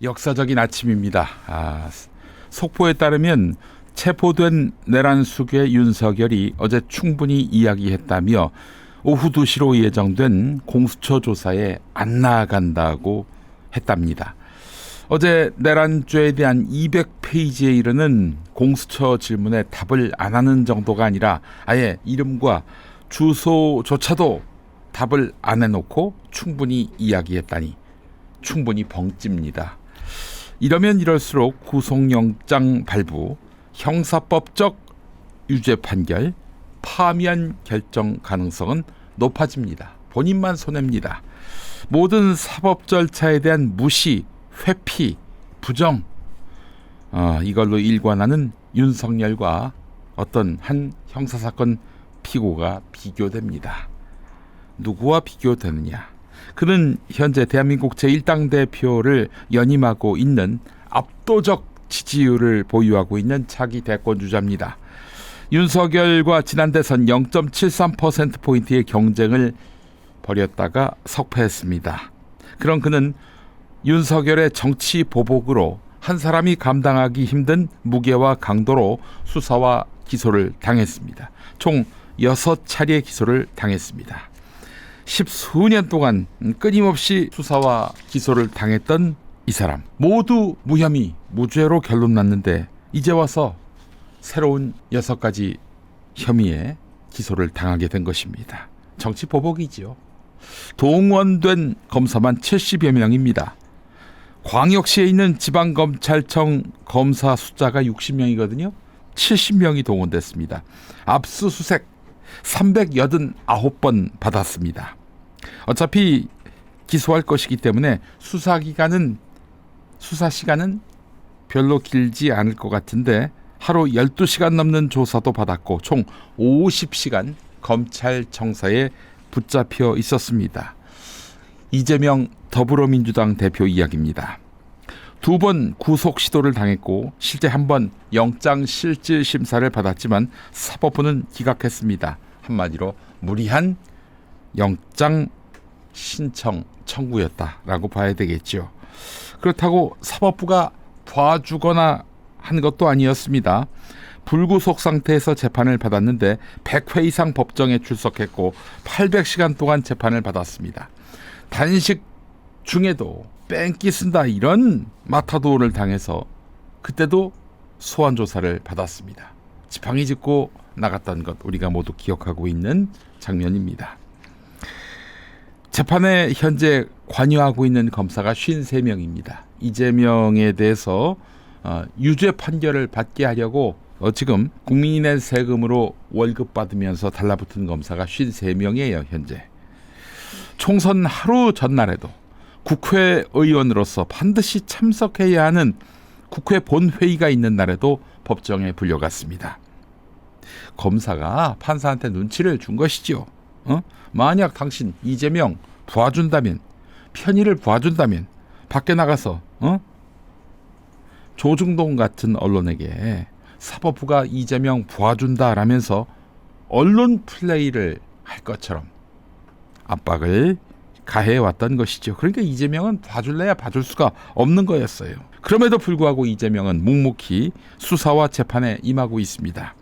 역사적인 아침입니다. 속보에 따르면 체포된 내란수괴 윤석열이 어제 충분히 이야기했다며 오후 2시로 예정된 공수처 조사에 안 나아간다고 했답니다. 어제 내란죄에 대한 200페이지에 이르는 공수처 질문에 답을 안 하는 정도가 아니라 아예 이름과 주소조차도 답을 안 해놓고 충분히 이야기했다니 충분히 벙찝니다. 이러면 이럴수록 구속영장 발부, 형사법적 유죄 판결, 파면 결정 가능성은 높아집니다. 본인만 손해입니다. 모든 사법 절차에 대한 무시, 회피, 부정, 이걸로 일관하는 윤석열과 어떤 한 형사사건 피고가 비교됩니다. 누구와 비교되느냐? 그는 현재 대한민국 제1당 대표를 연임하고 있는 압도적 지지율을 보유하고 있는 차기 대권주자입니다. 윤석열과 지난 대선 0.73%포인트의 경쟁을 벌였다가 석패했습니다. 그런 그는 윤석열의 정치 보복으로 한 사람이 감당하기 힘든 무게와 강도로 수사와 기소를 당했습니다. 총 6차례 기소를 당했습니다. 10수년 동안 끊임없이 수사와 기소를 당했던 이 사람 모두 무혐의, 무죄로 결론 났는데 이제 와서 새로운 6가지 혐의에 기소를 당하게 된 것입니다. 정치 보복이지요. 동원된 검사만 70여 명입니다. 광역시에 있는 지방검찰청 검사 숫자가 60명이거든요. 70명이 동원됐습니다. 압수수색 389번 받았습니다. 어차피 기소할 것이기 때문에 수사 시간은 별로 길지 않을 것 같은데 하루 12시간 넘는 조사도 받았고 총 50시간 검찰청사에 붙잡혀 있었습니다. 이재명 더불어민주당 대표 이야기입니다. 2번 구속 시도를 당했고 실제 1번 영장 실질 심사를 받았지만 사법부는 기각했습니다. 한마디로 무리한 영장 신청 청구였다라고 봐야 되겠죠. 그렇다고 사법부가 봐주거나 한 것도 아니었습니다. 불구속 상태에서 재판을 받았는데 100회 이상 법정에 출석했고 800시간 동안 재판을 받았습니다. 단식 중에도 뺑기 쓴다 이런 마타도를 당해서 그때도 소환 조사를 받았습니다. 지팡이 짚고 나갔던 것 우리가 모두 기억하고 있는 장면입니다. 재판에 현재 관여하고 있는 검사가 53명입니다. 이재명에 대해서 유죄 판결을 받게 하려고 지금 국민의 세금으로 월급 받으면서 달라붙은 검사가 53명이에요. 현재. 총선 하루 전날에도 국회의원으로서 반드시 참석해야 하는 국회 본회의가 있는 날에도 법정에 불려갔습니다. 검사가 판사한테 눈치를 준 것이죠. 만약 당신 이재명 봐준다면, 편의를 봐준다면 밖에 나가서 조중동 같은 언론에게 사법부가 이재명 봐준다라면서 언론 플레이를 할 것처럼 압박을 가해왔던 것이죠. 그러니까 이재명은 봐줄래야 봐줄 수가 없는 거였어요. 그럼에도 불구하고 이재명은 묵묵히 수사와 재판에 임하고 있습니다.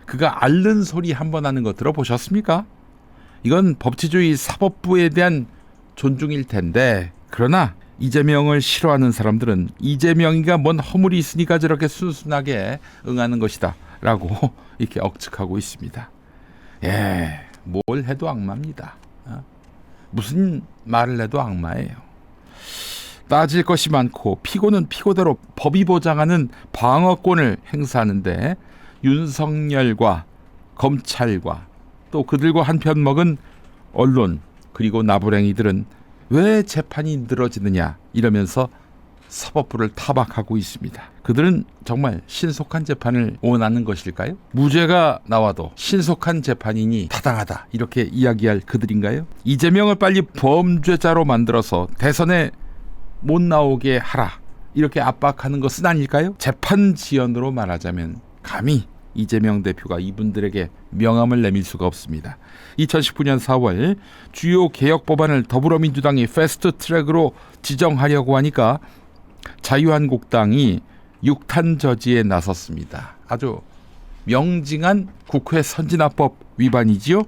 그가 앓는 소리 한번 하는 거 들어보셨습니까? 이건 법치주의 사법부에 대한 존중일 텐데 그러나 이재명을 싫어하는 사람들은 이재명이가 뭔 허물이 있으니까 저렇게 순순하게 응하는 것이다 라고 이렇게 억측하고 있습니다. 뭘 해도 악마입니다. 무슨 말을 해도 악마예요. 따질 것이 많고 피고는 피고대로 법이 보장하는 방어권을 행사하는데 윤석열과 검찰과 또 그들과 한편 먹은 언론 그리고 나부랭이들은 왜 재판이 늘어지느냐 이러면서 사법부를 타박하고 있습니다. 그들은 정말 신속한 재판을 원하는 것일까요? 무죄가 나와도 신속한 재판이니 타당하다 이렇게 이야기할 그들인가요? 이재명을 빨리 범죄자로 만들어서 대선에 못 나오게 하라 이렇게 압박하는 것은 아닐까요? 재판 지연으로 말하자면 감히 이재명 대표가 이분들에게 명함을 내밀 수가 없습니다. 2019년 4월 주요 개혁 법안을 더불어민주당이 패스트트랙으로 지정하려고 하니까 자유한국당이 육탄 저지에 나섰습니다. 아주 명징한 국회 선진화법 위반이지요.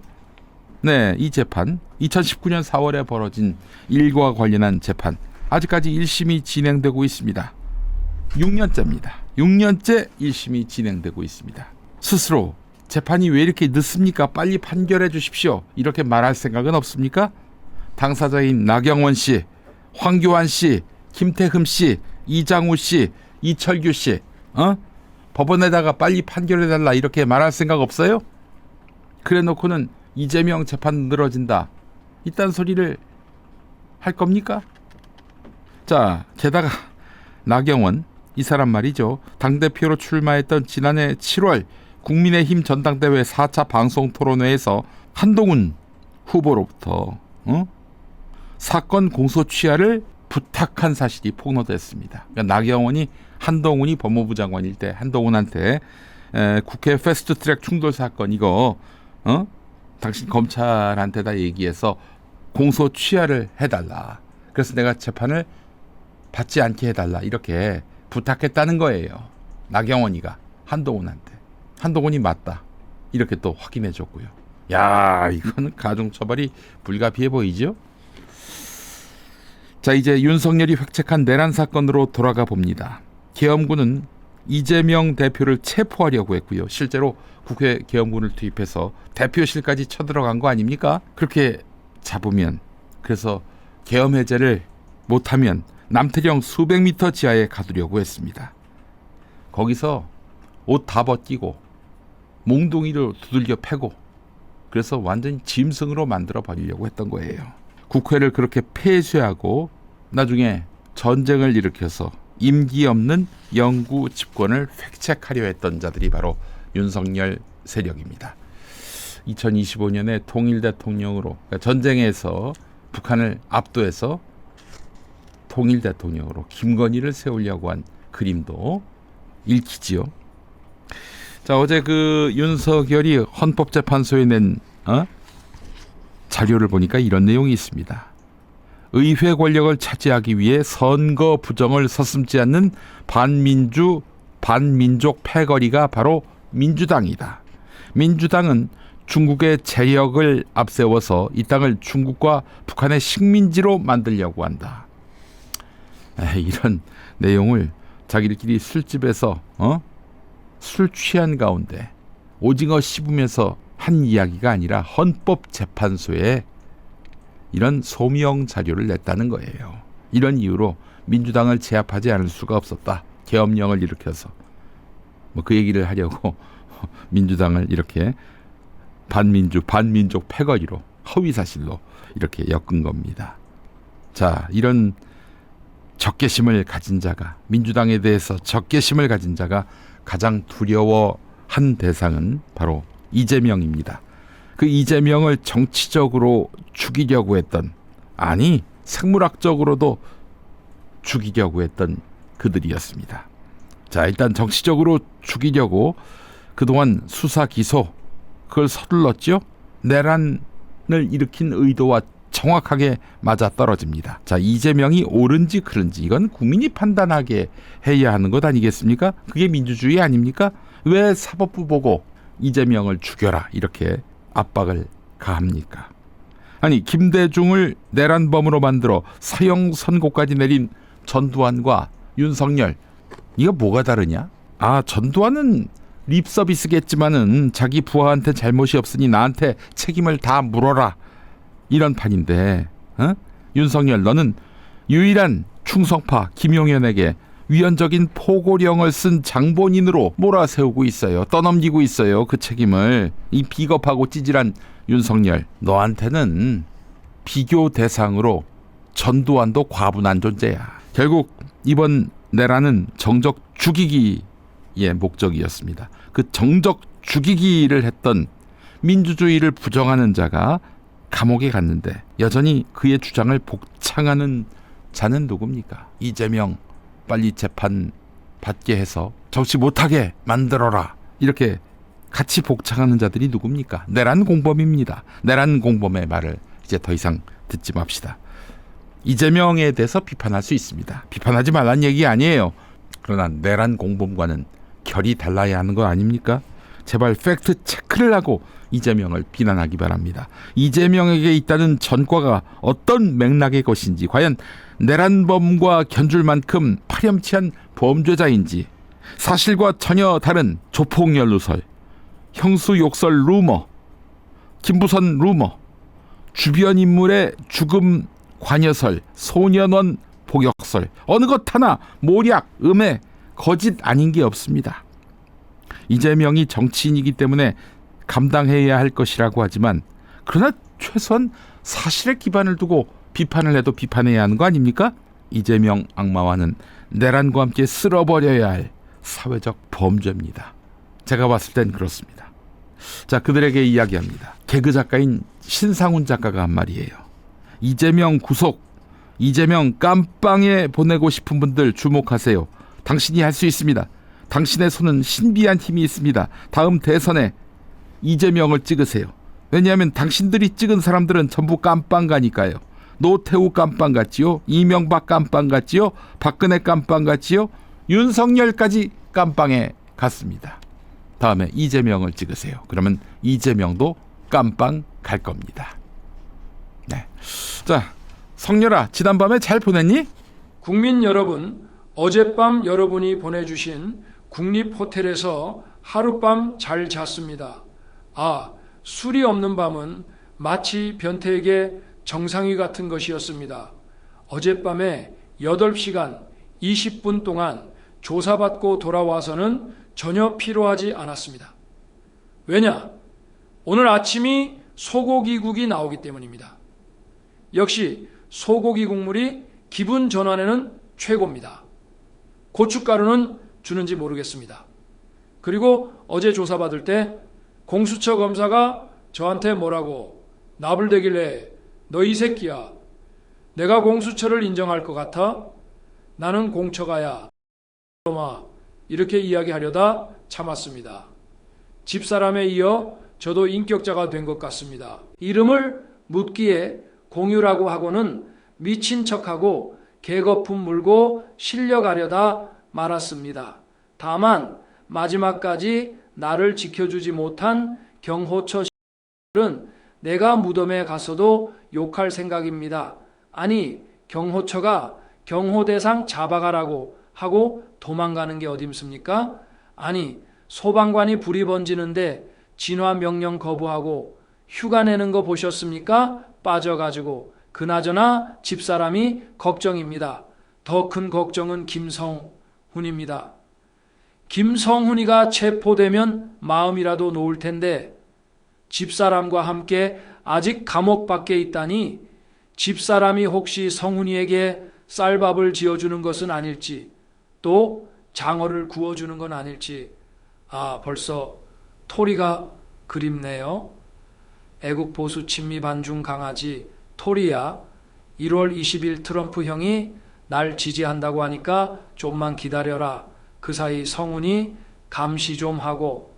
네, 이 재판 2019년 4월에 벌어진 일과 관련한 재판 아직까지 1심이 진행되고 있습니다. 6년째입니다. 6년째 1심이 진행되고 있습니다. 스스로 재판이 왜 이렇게 늦습니까? 빨리 판결해 주십시오. 이렇게 말할 생각은 없습니까? 당사자인 나경원 씨, 황교안 씨, 김태흠 씨, 이장우 씨, 이철규 씨, 법원에다가 빨리 판결해달라 이렇게 말할 생각 없어요? 그래 놓고는 이재명 재판 늘어진다. 이딴 소리를 할 겁니까? 자, 게다가 나경원 이 사람 말이죠. 당대표로 출마했던 지난해 7월 국민의힘 전당대회 4차 방송토론회에서 한동훈 후보로부터 사건 공소 취하를 부탁한 사실이 폭로됐습니다. 그러니까 나경원이 한동훈이 법무부 장관일 때 한동훈한테 국회 패스트트랙 충돌 사건 이거 당신 검찰한테다 얘기해서 공소 취하를 해달라. 그래서 내가 재판을 받지 않게 해달라 이렇게 부탁했다는 거예요. 나경원이가 한동훈한테. 한동훈이 맞다. 이렇게 또 확인해 줬고요. 야, 이거는 가중처벌이 불가피해 보이죠? 자, 이제 윤석열이 획책한 내란 사건으로 돌아가 봅니다. 계엄군은 이재명 대표를 체포하려고 했고요. 실제로 국회 계엄군을 투입해서 대표실까지 쳐들어간 거 아닙니까? 그렇게 잡으면, 그래서 계엄 해제를 못하면 남태령 수백 미터 지하에 가두려고 했습니다. 거기서 옷 다 벗기고 몽둥이로 두들겨 패고 그래서 완전 짐승으로 만들어 버리려고 했던 거예요. 국회를 그렇게 폐쇄하고 나중에 전쟁을 일으켜서 임기 없는 영구 집권을 획책하려 했던 자들이 바로 윤석열 세력입니다. 2025년에 통일 대통령으로, 그러니까 전쟁에서 북한을 압도해서 통일 대통령으로 김건희를 세우려고 한 그림도 읽히지요. 자, 어제 그 윤석열이 헌법재판소에 낸 자료를 보니까 이런 내용이 있습니다. 의회 권력을 차지하기 위해 선거 부정을 서슴지 않는 반민주, 반민족 패거리가 바로 민주당이다. 민주당은 중국의 재력을 앞세워서 이 땅을 중국과 북한의 식민지로 만들려고 한다. 이런 내용을 자기들끼리 술집에서 술 취한 가운데 오징어 씹으면서 한 이야기가 아니라 헌법재판소에 이런 소명 자료를 냈다는 거예요. 이런 이유로 민주당을 제압하지 않을 수가 없었다. 계엄령을 일으켜서 뭐 그 얘기를 하려고 민주당을 이렇게 반민주, 반민족 패거리로 허위사실로 이렇게 엮은 겁니다. 자, 이런 적개심을 가진 자가, 민주당에 대해서 적개심을 가진 자가 가장 두려워한 대상은 바로 이재명입니다. 그 이재명을 정치적으로 죽이려고 했던, 아니 생물학적으로도 죽이려고 했던 그들이었습니다. 자, 일단 정치적으로 죽이려고 그동안 수사 기소 그걸 서둘렀죠. 내란을 일으킨 의도와 정확하게 맞아떨어집니다. 자, 이재명이 옳은지 그른지 이건 국민이 판단하게 해야 하는 것 아니겠습니까? 그게 민주주의 아닙니까? 왜 사법부 보고 이재명을 죽여라 이렇게 압박을 가합니까? 아니, 김대중을 내란범으로 만들어 사형 선고까지 내린 전두환과 윤석열, 이거 뭐가 다르냐? 아, 전두환은 립서비스겠지만은 자기 부하한테 잘못이 없으니 나한테 책임을 다 물어라 이런 판인데, 윤석열 너는 유일한 충성파 김용현에게 위헌적인 포고령을 쓴 장본인으로 몰아세우고 있어요. 떠넘기고 있어요. 그 책임을. 이 비겁하고 찌질한 윤석열, 너한테는 비교 대상으로 전두환도 과분한 존재야. 결국 이번 내란은 정적 죽이기의 목적이었습니다. 그 정적 죽이기를 했던 민주주의를 부정하는 자가 감옥에 갔는데 여전히 그의 주장을 복창하는 자는 누굽니까? 이재명 빨리 재판 받게 해서 정치 못하게 만들어라 이렇게 같이 복창하는 자들이 누굽니까? 내란 공범입니다. 내란 공범의 말을 이제 더 이상 듣지 맙시다. 이재명에 대해서 비판할 수 있습니다. 비판하지 말란 얘기 아니에요. 그러나 내란 공범과는 결이 달라야 하는 거 아닙니까? 제발 팩트 체크를 하고 이재명을 비난하기 바랍니다. 이재명에게 있다는 전과가 어떤 맥락의 것인지, 과연 내란범과 견줄 만큼 파렴치한 범죄자인지, 사실과 전혀 다른 조폭연루설, 형수욕설 루머, 김부선 루머, 주변 인물의 죽음 관여설, 소년원 복역설, 어느 것 하나 모략, 음해, 거짓 아닌 게 없습니다. 이재명이 정치인이기 때문에 감당해야 할 것이라고 하지만, 그러나 최소한 사실에 기반을 두고 비판을 해도 비판해야 하는 거 아닙니까? 이재명 악마와는 내란과 함께 쓸어버려야 할 사회적 범죄입니다. 제가 봤을 땐 그렇습니다. 자, 그들에게 이야기합니다. 개그 작가인 신상훈 작가가 한 말이에요. 이재명 구속, 이재명 깜빵에 보내고 싶은 분들 주목하세요. 당신이 할 수 있습니다. 당신의 손은 신비한 힘이 있습니다. 다음 대선에 이재명을 찍으세요. 왜냐하면 당신들이 찍은 사람들은 전부 깜빵 가니까요. 노태우 깜빵 같지요? 이명박 깜빵 같지요? 박근혜 깜빵 같지요? 윤석열까지 깜빵에 갔습니다. 다음에 이재명을 찍으세요. 그러면 이재명도 깜빵 갈 겁니다. 네. 자, 성렬아, 지난밤에 잘 보냈니? 국민 여러분, 어젯밤 여러분이 보내주신 국립호텔에서 하룻밤 잘 잤습니다. 아, 술이 없는 밤은 마치 변태에게 정상이 같은 것이었습니다. 어젯밤에 8시간 20분 동안 조사받고 돌아와서는 전혀 피로하지 않았습니다. 왜냐? 오늘 아침이 소고기국이 나오기 때문입니다. 역시 소고기 국물이 기분 전환에는 최고입니다. 고춧가루는 주는지 모르겠습니다. 그리고 어제 조사받을 때 공수처 검사가 저한테 뭐라고 나불대길래 너 이 새끼야, 내가 공수처를 인정할 것 같아? 나는 공처가야 이렇게 이야기하려다 참았습니다. 집사람에 이어 저도 인격자가 된 것 같습니다. 이름을 묻기에 공유라고 하고는 미친 척하고 개거품 물고 실려가려다 말았습니다. 다만 마지막까지 나를 지켜주지 못한 경호처 은 내가 무덤에 가서도 욕할 생각입니다. 아니, 경호처가 경호대상 잡아가라고 하고 도망가는 게 어딨습니까? 아니, 소방관이 불이 번지는데 진화 명령 거부하고 휴가 내는 거 보셨습니까? 빠져가지고. 그나저나 집사람이 걱정입니다. 더 큰 걱정은 김성훈입니다. 김성훈이가 체포되면 마음이라도 놓을 텐데 집사람과 함께 아직 감옥 밖에 있다니 집사람이 혹시 성훈이에게 쌀밥을 지어주는 것은 아닐지, 또 장어를 구워주는 건 아닐지, 벌써 토리가 그립네요. 애국 보수 친미 반중 강아지 토리야, 1월 20일 트럼프 형이 날 지지한다고 하니까 좀만 기다려라. 그 사이 성훈이 감시 좀 하고